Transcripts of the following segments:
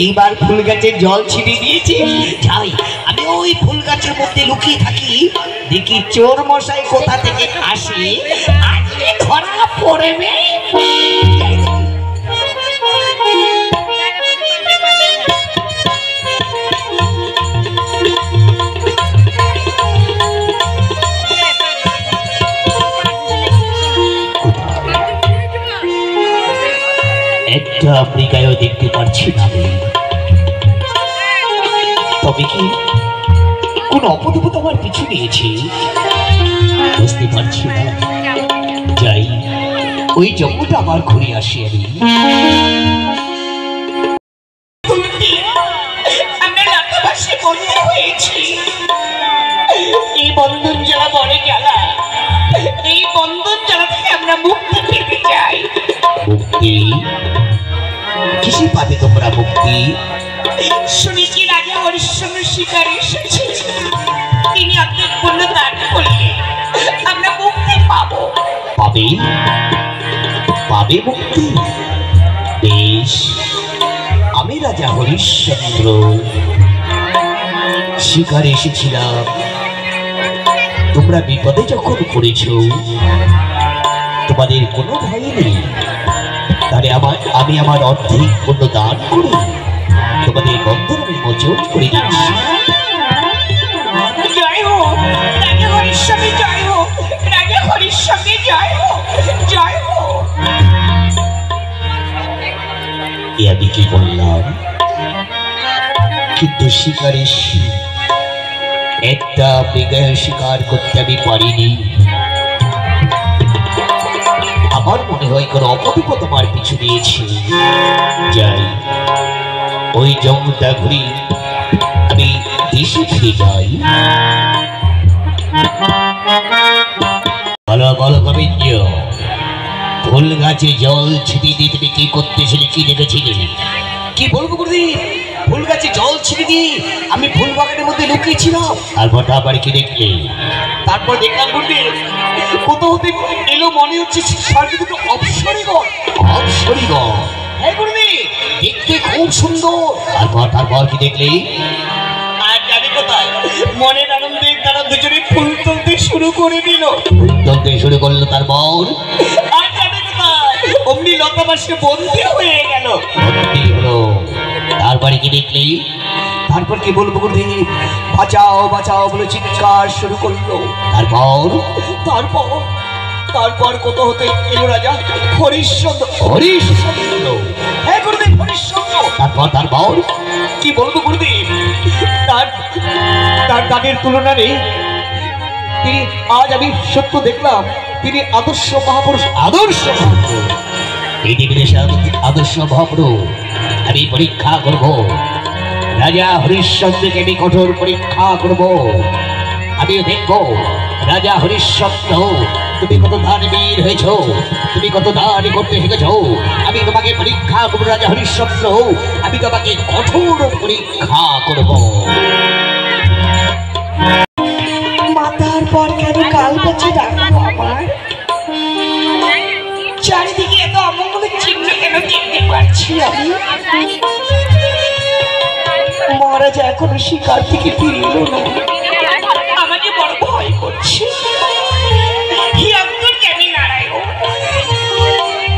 এইবার ফুল গাছে জল ছিটিয়ে দিয়েছি। যাই আমি ওই ফুল গাছের মধ্যে লুকিয়ে থাকি, দেখি চোর মশাই কোথা থেকে আসে, আজকে ধরা পড়বে। একটা আফ্রিকায়ও দেখতে পাচ্ছি না, তবে কি কোন অপদেবত আমার পিছু নিয়েছে বুঝতে পারছি না। যাই ওই জঙ্গলটা আবার ঘুরে আসি। আমরা লাকাবাসী বন্দী হয়েছি। এই বন্ধন জ্বালা বড় জ্বালা, এই বন্ধন জ্বালা থেকে আমরা মুক্তি পেতে চাই। মুক্তি? কিসে পাবে তোমরা মুক্তি? শুনেছি রাজা হরিশ্চন্দ্র শিকারে এসেছে, তিনি আপনার পণ্য দান করলে আমরা মুক্তি পাবো। পাবে? পাবে মুক্তি? বেশ, আমি রাজা হরিশ্চন্দ্র শিকারে এসেছিলাম। তোমরা বিপদে যখন পড়েছ, তোমাদের কোনো ভয় নেই, তাহলে আমি আমার অর্ধেক পণ্য দান করে তোমাদের বন্ধন বিমোচন করে দিচ্ছি। জয় হোক রাজা হরিশ্চন্দ্র, জয় হোক রাজা হরিশ্চন্দ্র, জয় হোক, জয় হোক। আমি কি বললাম? কিন্তু শিকারে একটা মৃগের শিকার করতে আমি পারিনি। আমার মনে হয় কোনো অপদেব তোমার পিছু দিয়েছে। যাই ওই জঙ্গলটা ঘুরি, আমি দেশে ফিরে যাই। বলো বলো গোবিন্দ, ফুল গাছে জল ছিটিয়ে দিয়ে তুমি কি করতেছিলে, কি দেখেছিলে? কি বলবো গুরুদেব, ফুল গাছে জল ছিটিয়ে দিয়ে আমি ফুল বাগানের মধ্যে লুকিয়েছিলাম। আর হঠাৎ আবার কি দেখলে? তারপর দেখলাম গুরুদেব কোথাও হতে এলো, মনে হচ্ছে সার্গে দুটো অপসরীগণ। অপসরীগণ? হ্যাঁ গুরুদেব, দেখতে খুব সুন্দর। তারপর কি দেখলি? আর জানি কোথায়, মনের আনন্দে তারা দুজনে ফুল তুলতে শুরু করে দিল। তুলতে শুরু করলো, তারপর আর জানি কোথায়, অমনি লতাবাসে বন্দী হয়ে গেল। বন্দী হলো, তারপরে কি দেখলি? তারপর কি বলবো গুরুদেব, বাঁচাও বাঁচাও বলে চিৎকার শুরু করলো। তারপর তারপর তারপর কত হতে এলো রাজা হরিশ্চন্দ্র। হরিশ্চন্দ্র? হ্যাঁ গুরুদেব, হরিশ্চন্দ্র। তারপর কি বলবো গুরুদেব, তার দানের তুলনা নেই। তিনি আজ আমি সত্য দেখলাম, তিনি আদর্শ মহাপুরুষ। আদর্শ আদর্শ মহাপুরুষ। আমি পরীক্ষা করব রাজা হরিশ্চন্দ্রকে, আমি কঠোর পরীক্ষা করব। আমিও দেখব রাজা হরিশ্চন্দ্র তুমি কত দানবীর হয়েছ, তুমি কত দান করতে শিখেছ। আমি তোমাকে পরীক্ষা করব রাজা হরিশ্চন্দ্র, আমি তোমাকে কঠোর পরীক্ষা করব। মাতার পর কেন কাল বছর ডাকবো আমার? চারিদিকে এত অমঙ্গলের চিহ্ন কেন দেখতে পাচ্ছি আমি? মহারাজ এখনো শিকার থেকে ফিরল না, আমাকে বড় ভয় করছে।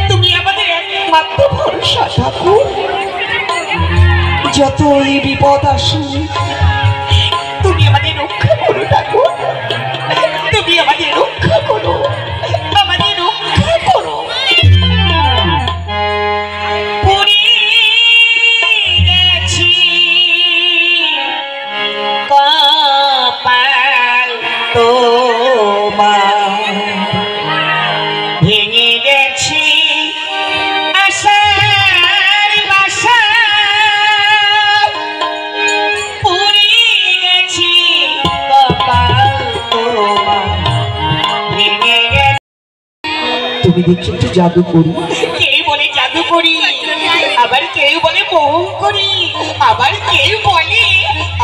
তুমি আমাদের একমাত্র ভরসা ঠাকুর, যতই বিপদ আসুক তুমি আমাদের রক্ষা করো ঠাকুর, তুমি আমাদের রক্ষা করো, আমাদের রক্ষা করো। পুরী গেছি কপাল তোমার, ভেঙে গেছি আশার বাসা, পুরী গেছি কপাল তোমার, ভেঙে গেছি। তুমি দেখছো তো জাদু করি, কেউ বলে জাদু করি, আবার কেউ বলে মোহন করি, আবার কেউ বলে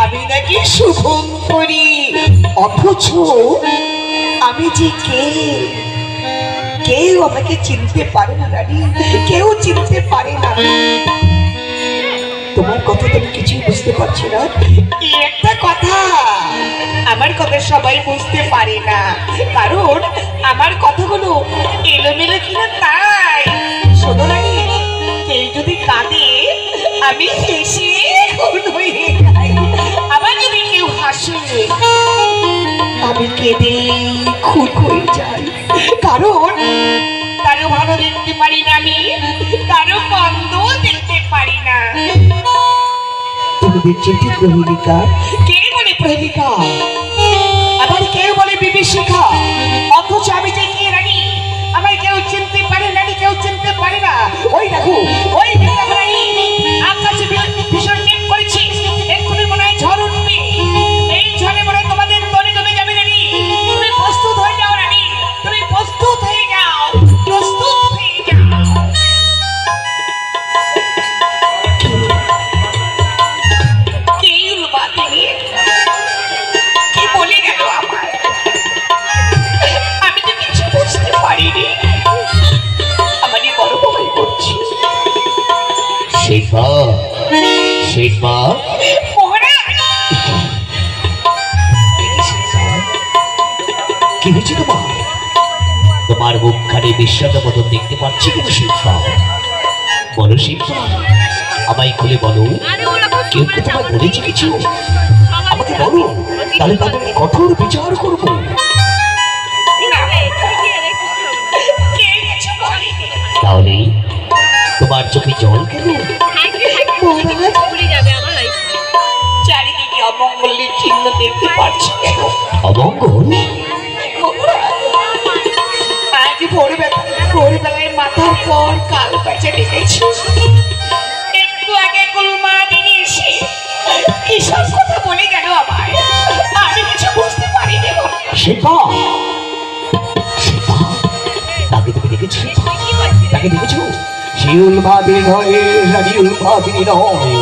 আমি নাকি শুভম করি। অথচ আমি যে কে, কেউ আমাকে চিনতে পারে না রানী, কেউ চিনতে পারে না। তোমার কথা তো আমি কিছুই বুঝতে পারছি না। এই একটা কথা, আমার কথা সবাই বুঝতে পারে না, কারণ আমার কথাগুলো এলোমেলো কিনা তাই। শোনো রানী, কেউ যদি কাঁদে আমি হেসে খুন হয়ে যাই, আবার যদি কেউ হাসে আমি কেঁদে খুন হয়ে যাই। কারণ কারো ভালো দেখতে পারি না আমি, কারো মন্দ দেখতে পারি না। তুমি দেখছি ঠিক প্রহেলিকা। কে বলে প্রহেলিকা, আবার কেউ বলে বিভীষিকা, অথচ আমি যে কে রানী আমার কেউ চিনতে পারে না, কেউ চিনতে পারে না। ওই দেখো, ওই দেখো রানী, আকাশে ভীষণ মেঘ করেছি, এক্ষুনি মনে হয় ঝড় উঠবে। এই ঝড়ে মনে হয় তোমাদের তরে ডুবে যাবে রানী। তুমি প্রস্তুত হয়ে যাও রানী, তুমি প্রস্তুত হয়ে যাও, প্রস্তুত হয়ে যাও। কে উলবা তিনি, কি বলে গেল আমার, আমি তো কিছু বুঝতে পারিনি। আমারই বড় ভয় করছি। শেখা, শেখা, মহারাজ, কি হয়েছে তোমার? তোমার মুখখানে বিস্বাদ মতন দেখতে পাচ্ছি কিন্তু শেখা। বলো শেখা, আমায় খুলে বলো, কেউ কি তোমায় বলেছে কিছু? আমাকে বলো, তাহলে তাদের কঠোর বিচার করবো। কে কিছু বলেনি। তাহলে তোমার চোখে জল কেন? মহারাজ, চারিদিকে অমঙ্গলের চিহ্ন দেখতে পাচ্ছি কেন? অমঙ্গল? আজ ভোরবেলায় মাথার পর কাল পেঁচে ডেকেছি। একটু আগে গুলমা দিদি এসে কি সব কথা বলে গেল আমার, আমি কিছু বুঝতে পারিনি। শেখা, শেখা, তাকে তুমি দেখেছো? তাকে দেখেছো? শিউল ভাবি নয়, রাজিউল ভাবি নয়,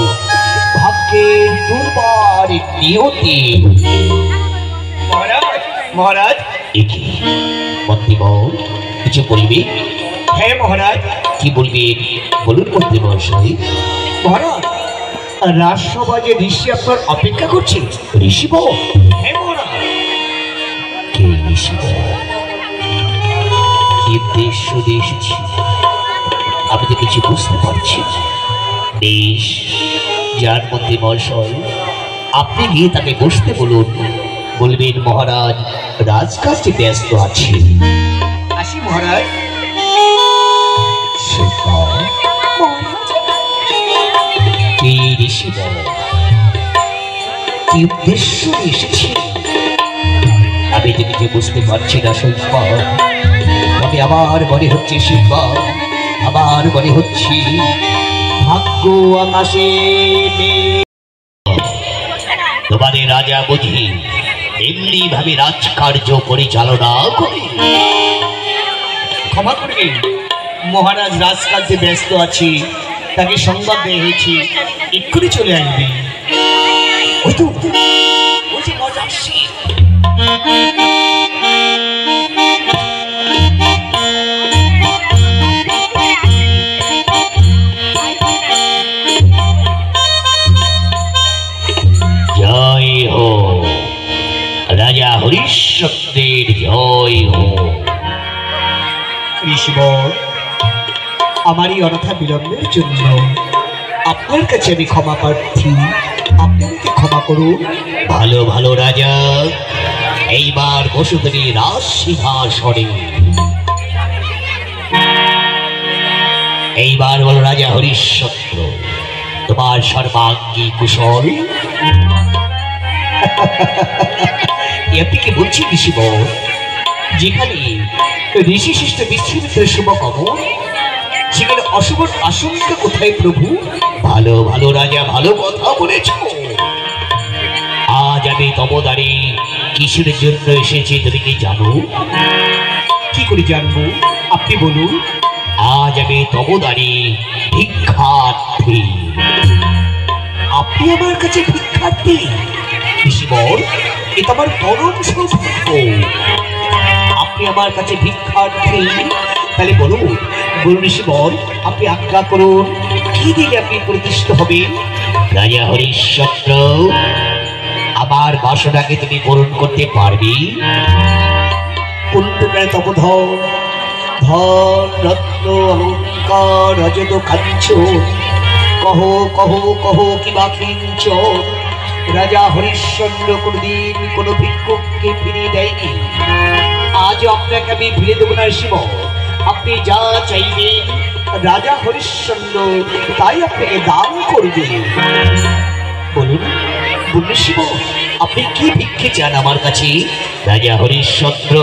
ভাগ্যের দুর্বার নিয়তি। মহারাজ, একি মন্ত্রীবর, কিছু বলবে? হ্যাঁ মহারাজ। কি বলবে বলুন মন্ত্রী মহাশয়। মহারাজ, রাজসভায় যে ঋষি আপনার অপেক্ষা করছে। ঋষি বল? হ্যাঁ মহারাজ। কে ঋষি বল? কি উদ্দেশ্য দিয়ে এসেছি আমি তো কিছু বুঝতে পারছি না। বেশ, যার মধ্যে মহাশয় আপনি গিয়ে তাকে বসতে বলুন। বলবেন মহারাজ রাজকাজে ব্যস্ত আছে। আসি মহারাজ। শেখা, কে ঋষি বল? কি উদ্দেশ্য নিয়ে এসেছি আমি তো কিছু বুঝতে পারছি না শেখা। তবে আমার মনে হচ্ছে শেখা, আমার মনে হচ্ছে ভাগ্য আকাশে মেঘ। তোমাদের রাজা বুঝি এমনি ভাবে রাজকার্য পরিচালনা করে। ক্ষমা করবে মহারাজ, রাজকার্যে ব্যস্ত আছি, তাকে সংবাদ দেওয়া হয়েছে, এক্ষুনি চলে আসবে। ওই তো ওই যে মজা আসছে। জয় হো রাজা হরিশ্চন্দ্রের, জয় হো। ঋষিবর, আমার এই অনথা বিলম্বের জন্য আপনার কাছে আমি ক্ষমা প্রার্থী, আপনি আমাকে ক্ষমা করুন। ভালো ভালো রাজা, এইবার বসুদেবী রাজ সিংহাসনে। এইবার বল রাজা হরিশ্চন্দ্র, তোমার সর্বাঙ্গী কুশল? এটিকে বলছি ঋষিবর, যেখানে ঋষি শিষ্ট বিশ্বমিত্রের শুভকমল, সেখানে অশুভর আশঙ্কা কোথায় প্রভু? ভালো ভালো রাজা, ভালো কথা বলেছ। আজ আমি তমদারে কিসের জন্য এসেছি তুমি কি জানো? কি করে জানবো, আপনি বলুন। আজ আমি তমদারে ভিক্ষার্থী। আপনি আমার কাছে ভিক্ষার্থী? ঋষিবর, এ তো আমার পরম সৌভাগ্য। আপনি আমার কাছে ভিক্ষার্থী, তাহলে বলুন বলুন ঋষিবর, আপনি আজ্ঞা করুন, কি দিলে আপনি প্রতিষ্ঠিত হবেন? রাজা হরিশ্চন্দ্র, আমার বাসনাকে তুমি পূরণ করতে পারবি? পুণ্যপ্রায় তপধন, ধন রত্ন অলঙ্কার রজত কাঞ্চন, কহ কহ কহ কিবা কিঞ্চন। রাজা হরিশ্চন্দ্র কোনদিন কোনো ভিক্ষুককে ফিরিয়ে দেয়নি। আজও আপনাকে আমি ফিরে দেবো না ঋষিবর। আপনি যা চাইবেন রাজা হরিশ্চন্দ্র তাই আপনাকে দান করবে। বলুন বলুন ঋষিবর, আপনি কি ভিক্ষে চান আমার কাছে? রাজা হরিশ্চন্দ্র,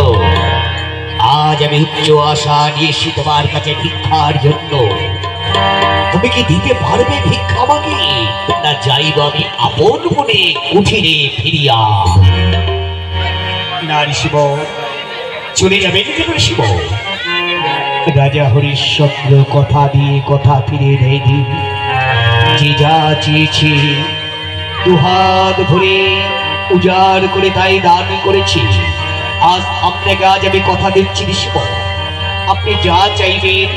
আজ আমি উচ্চ আশা নিয়েছি তোমার কাছে ভিক্ষার জন্য। তুমি কি দিতে পারবে ভিক্ষা আমাকে? না যাইব আমি আপন মনে কুঠিরে ফিরিয়া? না ঋষিবর, চলে যাবেন কেন ঋষিবর? রাজা হরিশ্চন্দ্র কথা দিয়ে কথা ফিরে দেয়নি। যে যা চেয়েছে দুহাত ভরে উজাড় করে তাই দান করেছি। আজ আপনাকে আমি কথা দিচ্ছি ঋষিবর, আপনি যা চাইবেন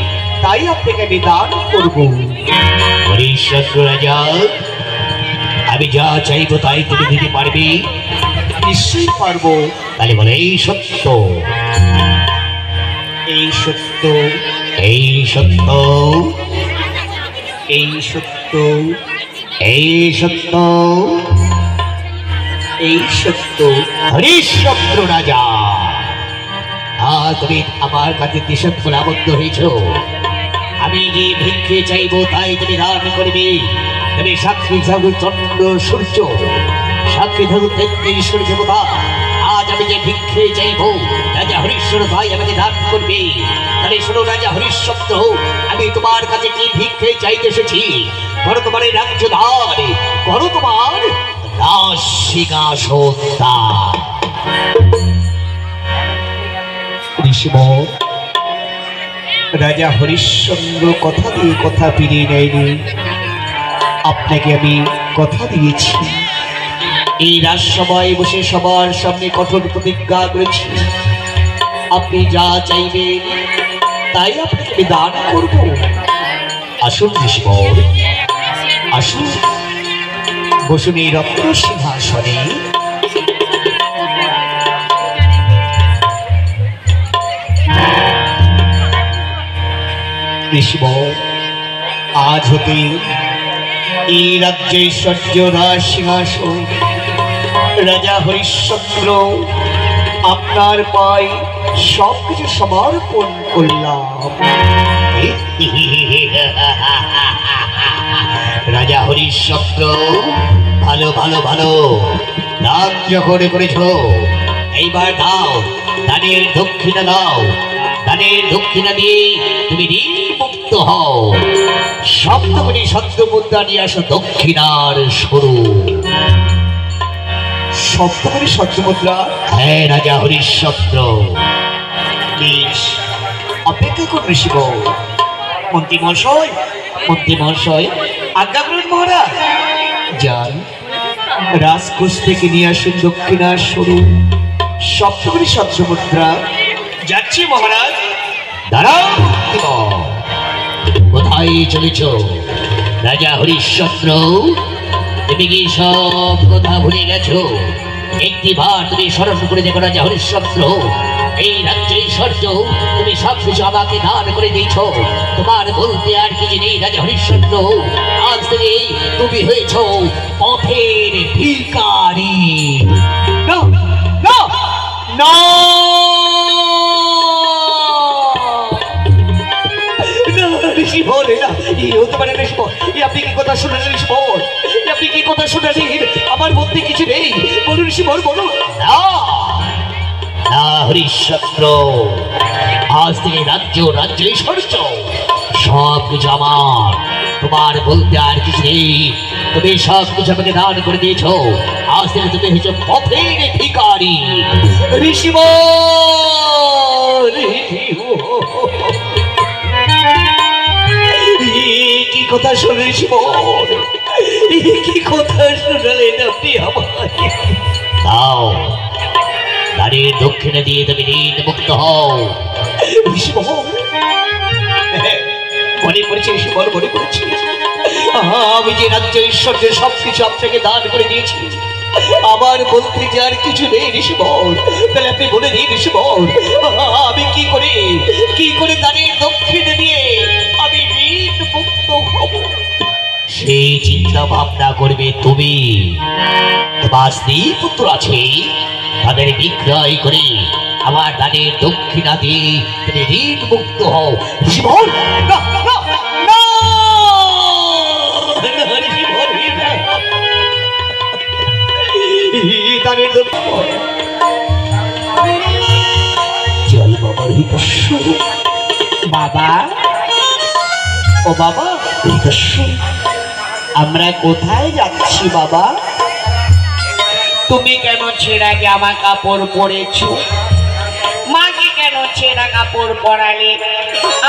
তাই আপনাকে আমি দান করব। হরিশ্চন্দ্র রাজা, আমি যা চাইবো তাই তুমি দিতে পারবে? নিশ্চয়ই পারবো। তাহলে বলে এই সত্য, এই সত্য, এই সত্য, এই সত্য, এই সত্য, এই সত্য। হরিশ্চন্দ্র রাজা, তুমি আমার কাছে দেশত্বরে আবদ্ধ হয়েছ। আমি যে ভিক্ষে চাইবো তাই তুমি দান করবে। তুমি সাক্ষী থাকু চন্দ্র সূর্য, সাক্ষী থাকু 33 কোটি দেবতা। আজ আমি যে ভিক্ষে চাইবো রাজা হরিশ্চন্দ্র তাই আমাকে দান করবে। তাহলে শোনো রাজা হরিশ্চন্দ্র, আমি তোমার কাছে কি ভিক্ষে চাইতে এসেছি? করো তোমার এই রাজ্য দান, করো তোমার রাজসিংহাসন দান। ঋষিবর, রাজা হরিশ্চন্দ্র কথা দিয়ে কথা ফিরিয়ে নেয়নি। আপনাকে আমি কথা দিয়েছি, এই রাজসভায় বসে সবার সামনে কঠোর প্রতিজ্ঞা করেছি, আপনি যা চাইবেন তাই আপনাকে আমি দান করব। আসুন ঋষিবর, আসুন, বসুন এই রত্ন সিংহাসনে। ঋষিবর, আজ হতে এই রাজ্যের ঐশ্বর্য রাজ সিংহাসন রাজা হরিশ্চন্দ্র আপনার পায়ে সবকিছু সমর্পণ করলাম। রাজা হরিশ্চন্দ্র, ভালো ভালো ভালো দান যখন করেছ, এইবার দাও, দানের দক্ষিণা দাও। দানের দক্ষিণা দিয়ে তুমি মুক্ত হও। সপ্তমণি সত্য মুদ্রা নিয়ে আসো দক্ষিণার স্বরূপ। সপ্তমণি সত্য মুদ্রা? হ্যাঁ রাজা হরিশ্চন্দ্র। বেশ, অপেক্ষা করুন ঋষিবর। মন্ত্রী মহাশয়, মন্ত্রী মহাশয়, আজ্ঞা করুন মহারাজ। যান, রাজকোষ থেকে নিয়ে আসুন দক্ষিণার স্বরূপ সপ্তমণি সত্য মুদ্রা। যাচ্ছি মহারাজ। দাঁড়াও, কোথায় চলেছ? রাজা হরিশ্চন্দ্র, তুমি কি সব কথা ভুলে গেছো? একটিবার তুমি স্মরণ করে দেখো রাজা হরিশ্চন্দ্র, এই রাজ্যে ঐশ্বর্য তুমি সব কিছু আমাকে দান করে দিয়েছ। তোমার বলতে আর কিছু নেই রাজা হরিশ্চন্দ্র। আজ থেকে তুমি হয়েছ পথের ভিখারি। না না না, ঋষিবর, এই হতে পারে না ঋষিবর। আপনি কি কথা শুনেন ঋষিবর? আপনি কি কথা শুনেন? আমার মধ্যে কিছু নেই, বলুন ঋষিবর, বলুন। না হরিশ্চন্দ্র, আজ থেকে রাজ্য রাজ্য ঐশ্বর্য সব কিছু আমার। তোমার বলতে আর কিছু নেই, তুমি সব কিছু আমাকে দান করে দিয়েছ। আজ থেকে তুমি হয়েছ পথের ভিখারি। ঋষিবর, কি কথা শুনে ঋষিবর? কি কথা শুনালেন আপনি আমায়? দাও, দানের দক্ষিণা দিয়ে তুমি ঋণ মুক্ত হও। ঋষিবর, মনে পড়েছে সুবল, মনে পড়েছে আমি যে রাজ্য ঈশ্বরকে সবকিছু আপনাকে দান করে দিয়েছি, আমার বলতে যে আর কিছু নেই ঋষিবর। তাহলে আপনি বলে দিন ঋষিবর, আমি কি করে দানের দক্ষিণ দিয়ে আমি ঋণ মুক্ত হব? সেই চিন্তা ভাবনা করবে তুমি। তোমার স্ত্রী পুত্র আছে, তাদের বিক্রয় করে আমার দানের দক্ষিণা দিয়ে তুমি ঋণ মুক্ত হও। ঋষিবর না, না, না, ঋষিবর, দানের দক্ষিণ জল বাবার হিতস্ব। বাবা, ও বাবা, হিতস্ব, আমরা কোথায় যাচ্ছি বাবা? তুমি কেন ছেঁড়া জামা কাপড় পরেছো? মাকে কেন ছেঁড়া কাপড় পরালে?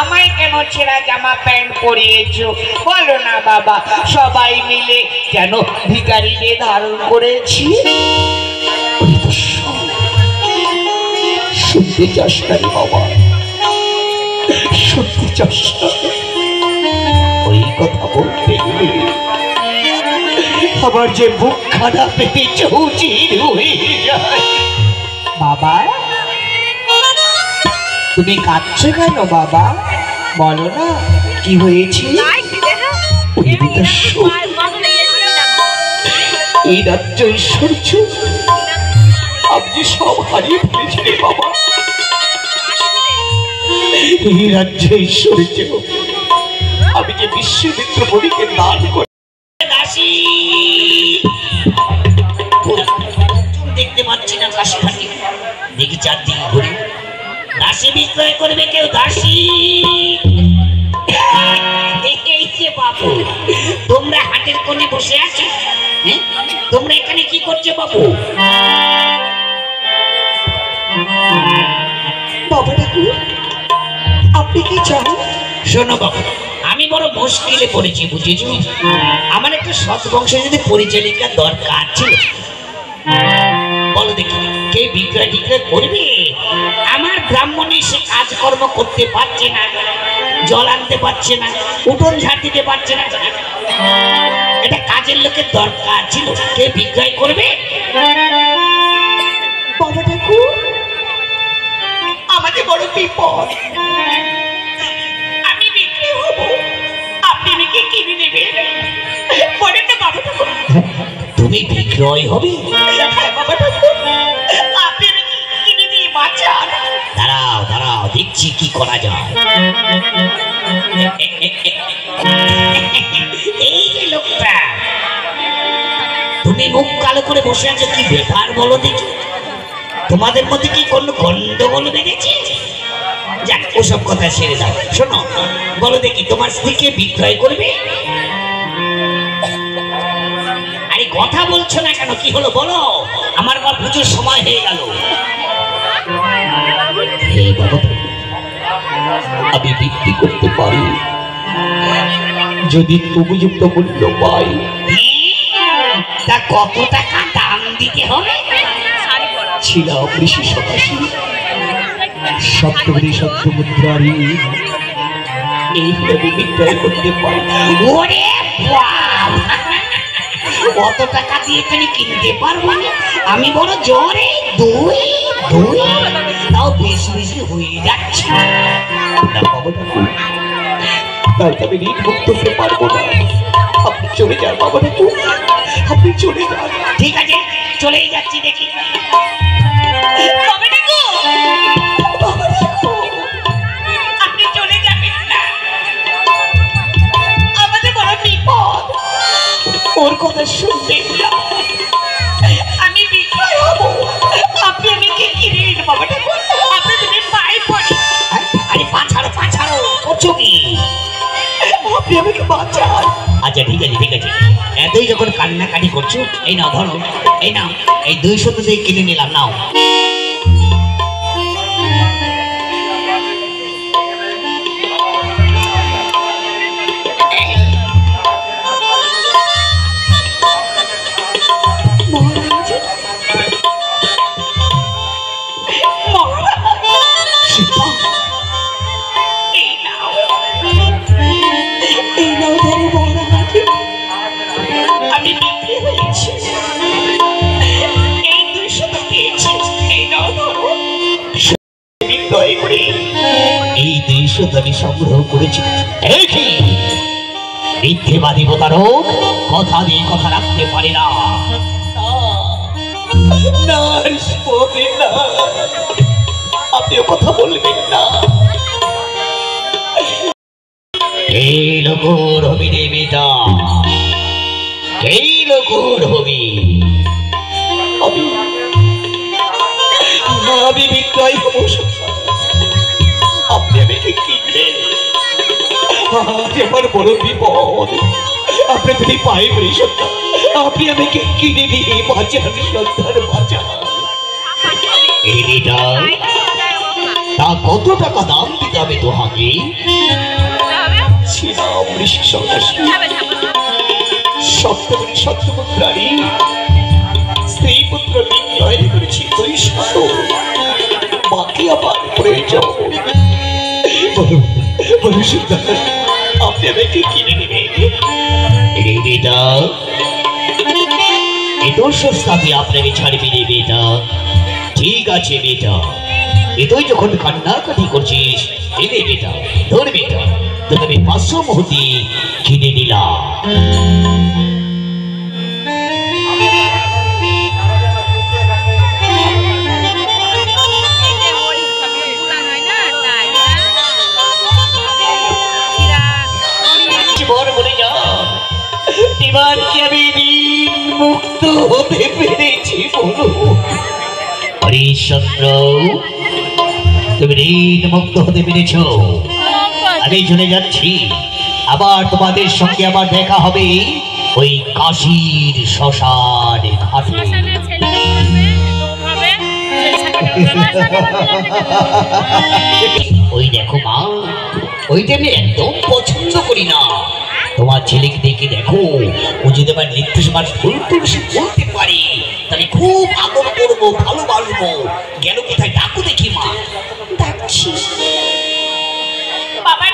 আমায় কেন ছেঁড়া জামা প্যান্ট পরিয়েছো? বলো না বাবা, সবাই মিলে কেন ভিখারিকে ধারণ করেছি? শুনতে চাস না রে বাবা, শুনতে চাস না? ওই কথা বলতে গেলে আমার যে বুক খানা পেতে চৌচির হয়ে যায়। বাবা, তুমি কাঁদছো কেন বাবা? বলো না কি হয়েছে? এই রাজ্য ঐশ্বর্য আপনি সব হারিয়ে ফেলেছি রে বাবা। এই রাজ্য ঐশ্বর্য আমি যে বিশ্বমিত্র বলিকে দান করি। দেখতে পাচ্ছি না কাশি ঘাটি, দেখি চারদিকে ঘুরি। দাসী বিক্রয় করবে কেউ? দাসী, এই যে বাবু, তোমরা হাটের কোণে বসে আছো, তোমরা এখানে কি করছো বাবু? বাবা ঠাকুর, আপনি কি চান? শোনো বাবু, আমি বড় মুশকিলে পড়েছি বুঝেছো। আমার একটা সৎ বংশ যদি পরিচালিকা দরকার ছিল। বলো দেখি, কে বিক্রয় টিক্রয় করবে? আমার ব্রাহ্মণে সে কাজকর্ম করতে পারছে না, জল আনতে পারছে না, উঠোন ঝাড় দিতে পারছে না। এটা কাজের লোকের দরকার ছিল, কে বিক্রয় করবে? বাবা ঠাকুর, আমাদের বড় বিপদ। আমি বিক্রি হব, আপনি আমাকে কিনে নেবেন। বলেন না বাবা ঠাকুর। তুমি বিক্রয় হবে? হ্যাঁ বাবা ঠাকুর, আপনি আমাকে কিনে দিয়ে বাঁচান। দাঁড়াও দাঁড়াও, দেখছি কি করা যায়। এই যে লোকটা, তুমি মুখ কালো করে বসে আছো, কি ব্যাপার বলো দেখি? তোমাদের মধ্যে কি কোনো গন্ডগোল বেঁধেছে? যাক, ওসব কথা ছেড়ে দাও। শোনো, বলো দেখি, তোমার স্ত্রীকে বিক্রয় করবে? আরে কথা বলছো না কেন? কি হলো বলো? আমার বা পুজোর সময় হয়ে গেল। হে বাবা, আমি বিক্রি করতে পারি যদি উপযুক্ত মূল্য পাই। তা কত টাকা দাম দিতে হবে? ছিলাম ঋষি সকাশী, সপ্তমী সপ্তমুদ্রারি, এইভাবে বিক্রয় করতে পারি। ওরে বাবা, কত টাকা দিয়ে এখানে কিনতে পারবো না? আমি বড় জোরে দুই দুই, তাও বেশি বেশি হয়ে যাচ্ছে। তাই আমি ঋণ মুক্ত হতে পারবো না। আপনি চলে যান বাবা ঠাকুর, আপনি চলে যান। ঠিক আছে, চলেই যাচ্ছি। দেখি বাবা ঠাকুর, বাবা ঠাকুর, আপনি চলে যাবেন না, আমাদের বড় বিপদ। ওর কথা শুনবেন না, আমি বিক্রয় হব, আপনি আমাকে কিনে নিন বাবা ঠাকুর। আপনি যদি পায়ে পড়ি। আরে পাছাড়ো পাছাড়ো, করছো কি? আপনি আমাকে বাঁচান। আচ্ছা ঠিক আছে ঠিক আছে, এতই যখন কান্নাকাটি করছো, এই নাও ধরো, এই নাও, এই 200 দিয়ে কিনে নিলাম, নাও। প্রতিশোধ আমি সংগ্রহ করেছি। কি মিথ্যেবাদী প্রতারক, কথা দিয়ে কথা রাখতে পারে না। আপনিও কথা বলবেন না। এই লোকর হবি রে বেটা, এই লোকর হবি। আমি বিক্রয় হব। আপনি আমাকে কিনবেন? আজ আমার বড় বিপদ। আপনি তুমি পায়ে পড়ি সন্তান, আপনি আমাকে কিনে দিয়ে বাঁচান সন্তান, বাঁচান। এই বেটা, তা কত টাকা দাম দিতে হবে তোহাকে? ছিলাম ঋষি সন্ন্যাসী, সপ্তমী সত্যপুত্রারী স্ত্রী পুত্র বিক্রয় করেছি 200। বাকি আমার প্রয়োজন। আপনি আমাকে কিনে নেবেন? রে বেটা, এত সস্তাতে আপনাকে ছাড়বি রে বেটা? ঠিক আছে বেটা, এতই যখন কান্নাকাটি করছিস, এলে বেটা, ধর বেটা, তোকে আমি 500 মুহূর্তে কিনে নিলাম। এবার কি আমি ঋণ মুক্ত হতে পেরেছি বলো? হরিশ্চন্দ্র, তুমি ঋণ মুক্ত হতে পেরেছ। আমি চলে যাচ্ছি, আবার তোমাদের সঙ্গে আবার দেখা হবে ওই কাশীর শ্মশান ঘাটে। ওই দেখো মা, ওইটা আমি একদম পছন্দ করি না। তোমার ছেলেকে দেখে দেখো, ও যদি আবার নিত্য সমাজ ফুল তুলসী বলতে পারে, তাহলে খুব আদর করবো, ভালোবাসবো। গেল কোথায়? ডাকো দেখি মা। ডাকছি বাবা।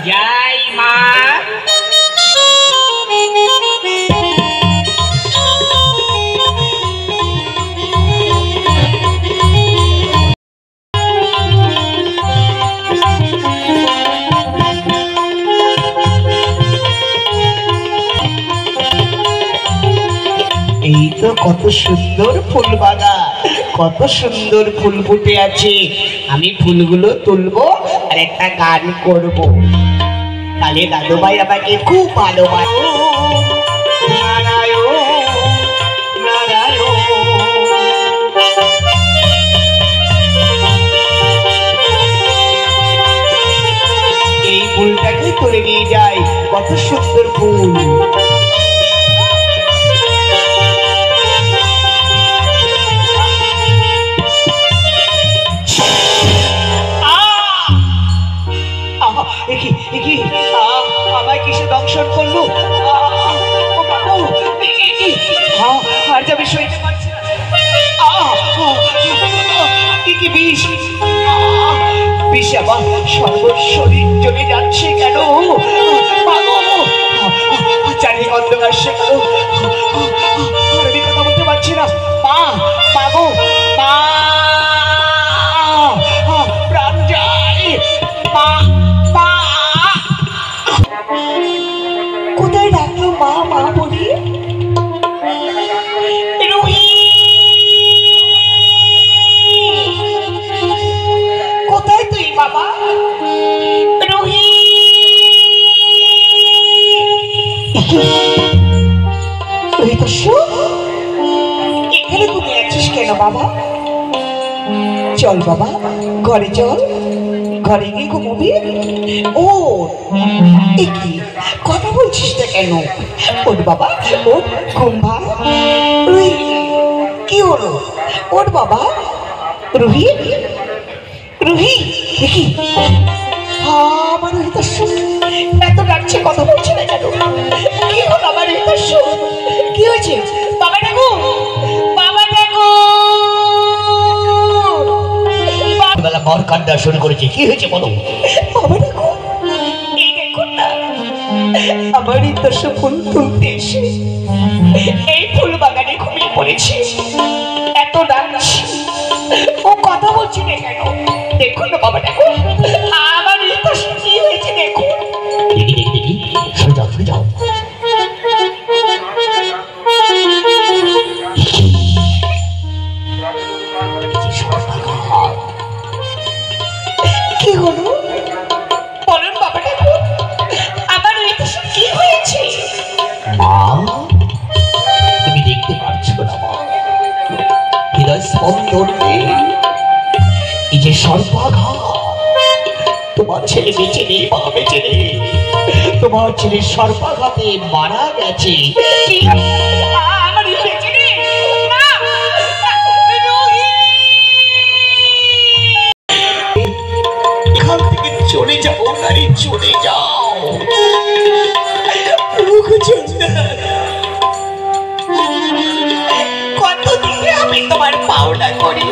যাই মা। এই তো কত সুন্দর ফুল বাগান, কত সুন্দর ফুল ফুটে আছে। আমি ফুলগুলো তুলবো আর একটা গান করব, তাহলে দাদু ভাই আমাকে খুব ভালোবাসে। এই ফুলটাকে তুলে নিয়ে যাই, কত সুন্দর ফুল। আমায় কিসে দংশন করলো? আর যাবে সইতে পারছি না। কি বিষ, বিষ আমার সর্বশরীর জমে যাচ্ছে কেন? চারি অন্ধকার সে কেন? আমি কথা বলতে পারছি না। মা, মাগো, মা, প্রাণ যায়। মা, কোথায় ডাকলো মা? মা বলি কোথায় তুই বাবা? রোহি, এখানে তুমি আছিস কেন বাবা? চল বাবা, ঘরে চল, ঘরে গিয়ে ঘুমবি। ও কি কথা বলছিস না কেন? ওর বাবা, ওর ঘুম ভাঙ। কি হলো? ওর বাবা। রুহি, রুহি, দেখি আমার হৃদস্বর এত ডাকছে, কথা বলছে না কেন? কি হলো আমার হৃদস্বর? কি হয়েছে? বাবা ডাকো, বাবা ডাকো। বেলা মর কান্না শুরু করেছে, কি হয়েছে বলো? বাবা ডাকো। এই দেখুন না, আমার হৃদস্বর ফুল তুলতে এসে এই ফুল বাগানে ঘুমিয়ে পড়েছে। এত ডাকছি বন্দর নেই, এই যে সর্বাঘাত, তোমার ছেলে বেঁচে নেই, মা বেঁচে নেই, তোমার ছেলে সর্বাঘাতে মারা গেছে। কি? আমার বেঁচে নেই? না, রোহিত! এখান থেকে চলে যাও নারী, চলে যাও। কত দিনে আমি তোমার পাওনা করি?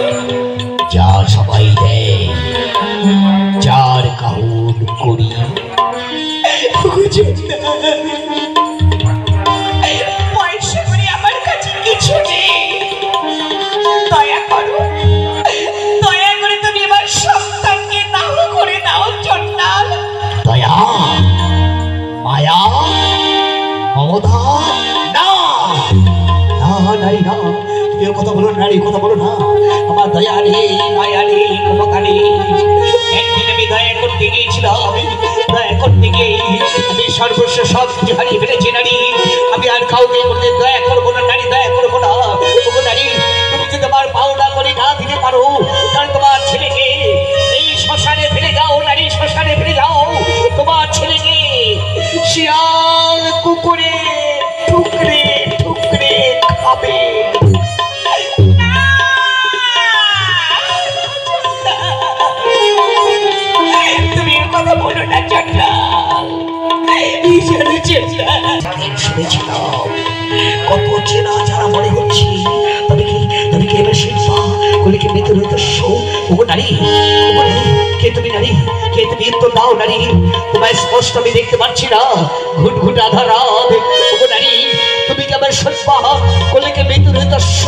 যা সবাই দেয়, যার কাহুন করি। পয়সা করে আমার কাছে কিছু নেই, দয়া করো, দয়া করে তুমি আমার সন্তানকে নাও করে দাও চন্ডাল। দয়া, মায়া, মমতা, না না নারী না, কেউ কথা বলো নারী, কথা বলো না। আমার দয়া নেই, মায়া নেই, মমতা নেই। একদিন আমি দয়া করতে গিয়েছিলাম, দয়া করতে গিয়ে আমি সর্বস্ব সব কিছু হারিয়ে ফেলেছি নারী। আমি আর কাউকে করতে দয়া করবো না নারী, দয়া করবো না। ওগো নারী, তুমি যদি আমার পাওনা করে না দিতে পারো, তাহলে তোমার ছেলেকে এই শ্মশানে ফেলে যাও নারী, শ্মশানে ফেলে যাও। তোমার ছেলেকে শিয়াল কুকুরে ঠুকরে ঠুকরে খাবে। তুমি কথা বলো না চন্ডাল, শুনেছিলাম কত চেনা যারা মনে হচ্ছে, তবে কি এবার শিল্পা কলিকে মৃত্যু রইতস্য। ওগো নারী, ওগো নারী, কে তুমি নারী, কে তুমি? উত্তর দাও নারী, তোমায় স্পষ্ট আমি দেখতে পাচ্ছি না, ঘুট ঘুট আধার রাত। ওগো নারী, তুমি কি আমার শিল্পা কলিকে মৃত্যু রইতস্য?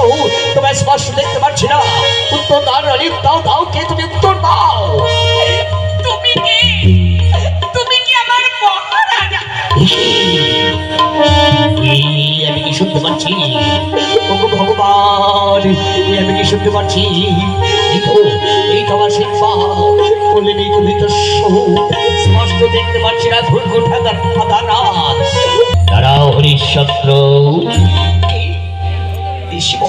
তোমায় স্পষ্ট দেখতে পাচ্ছি না, উত্তর দাও নারী, দাও দাও, কে তুমি? উত্তর দাও। তুমি কি, তুমি কি আমার মহারাজা? আমি কি শুনতে পাচ্ছি? ওগো ভগবান, আমি কি শুনতে পাচ্ছি? এই তো আমার শিল্পা বলে নেই, তুমি তো স্পষ্ট দেখতে পাচ্ছি না, ঘুর ঘুর আধার রাত। দাঁড়াও হরিশ্চন্দ্র, শিব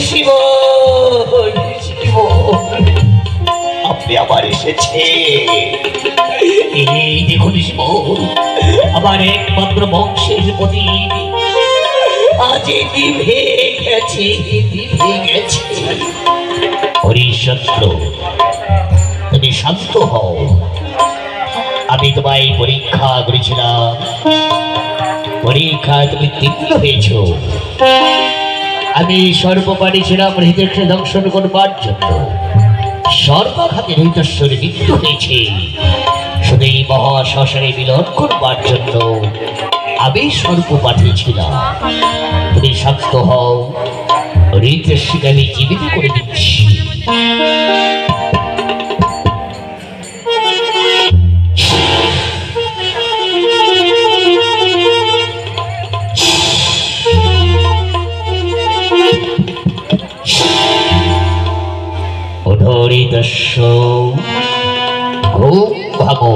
শিব শিব, আপনি আবার এসেছে। এই দেখুন শিব, আমার একমাত্র বংশের প্রতি আজ নিভে গেছে, নিভে গেছে। হরিশ্চন্দ্র, তুমি শান্ত হও। আমি তোমায় পরীক্ষা করেছিলাম, পরীক্ষায় তুমি তীব্র হয়েছ। আমি সর্বপারি ছিলাম হৃদয়কে দংশন করবার জন্য, সর্বঘাতে হৃদস্বর মৃত্যু হয়েছে। শুধু এই মহাশ্মশানে মিলন করবার জন্য আমি সর্ব পাঠিয়েছিলাম। তুমি শান্ত হও, হৃদস্বকে আমি জীবিত করে দিচ্ছি। হৃদস্ব ঘুম ভাগো।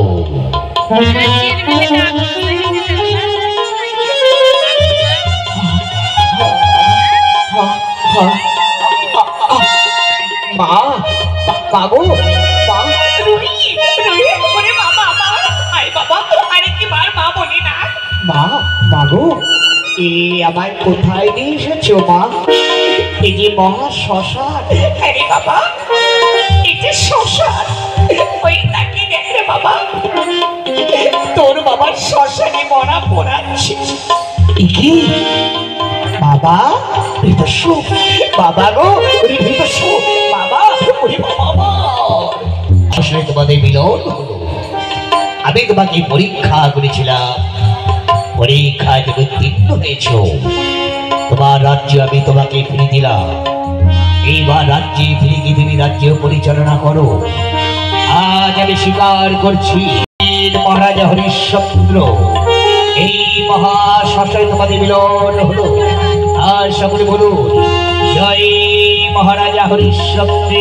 মা, পাগো, মা, মা, মাগো, এ আমায় কোথায় নিয়ে এসেছো মা? এই যে মহা শ্মশান। আরে বাবা, এই যে শ্মশান, ওই তাকে দেখে বাবা, তোর বাবার শ্মশানে মরা পোড়াচ্ছে। কি বাবা? হৃদস্ব বাবা গো, হৃদস্ব বাবা, বাবা, শ্মশানে তোমাদের মিলন হলো। আমি তোমাকে পরীক্ষা করেছিলাম, পরীক্ষায় তুমি উত্তীর্ণ হয়েছ। তোমার রাজ্য আমি তোমাকে ফিরে দিলাম। এইবার রাজ্যে ফিরে গিয়ে তুমি রাজ্য পরিচালনা করো। আজ আমি স্বীকার করছি, মহারাজা হরিশ্চন্দ্র, এই মহা শ্মশানে তোমাদের মিলন হলো। আর সকলে বলুন, জয় মহারাজা হরিশ্চন্দ্র।